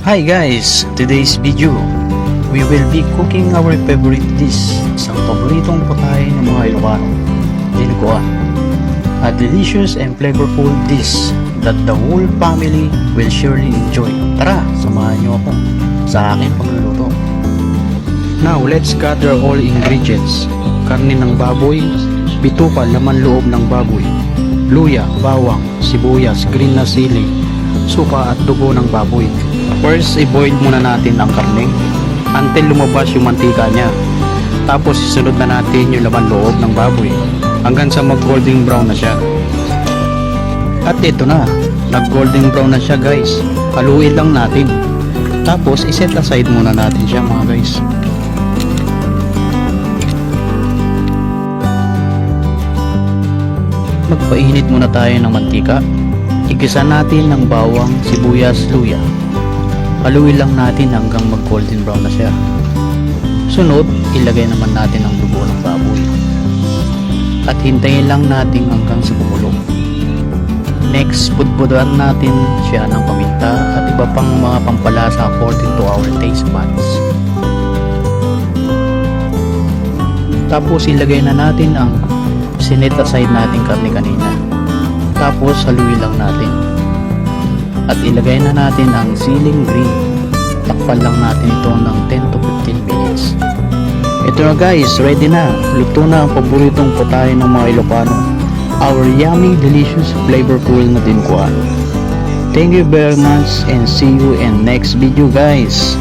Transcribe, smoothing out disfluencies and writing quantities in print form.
Hi guys! Today's video, we will be cooking our favorite dish, isang paboritong putahe ng mga Ilocano, dinuguan. A delicious and flavorful dish that the whole family will surely enjoy. Tara, samahan niyo ako sa aking pagluluto. Now, let's gather all ingredients. Karne ng baboy, bituka, laman loob ng baboy, luya, bawang, sibuyas, green na sili, suka at dugo ng baboy. First, i-boil muna natin ang karne until lumabas yung mantika niya. Tapos, isunod na natin yung laman loob ng baboy hanggang sa mag-golden brown na siya. At ito na, nag-golden brown na siya guys. Haluin lang natin. Tapos, iset aside muna natin siya mga guys. Magpainit muna tayo ng mantika. Igisa natin ng bawang, sibuyas, luya. Haluin lang natin hanggang mag golden brown na siya. Sunod, ilagay naman natin ang dugo ng baboy. At hintayin lang natin hanggang sa kumulo. Next, budbudan natin siya ng paminta at iba pang mga pampalasa according to our taste buds. Tapos ilagay na natin ang sinet aside natin karne kanina. Tapos haluin lang natin. At ilagay na natin ang siling green. Takpan lang natin ito ng 10 to 15 minutes. Ito na guys, ready na. Luto na ang paboritong putahe ng mga Ilocano. Our yummy, delicious, flavorful na dinuguan. Thank you very much and see you in next video guys.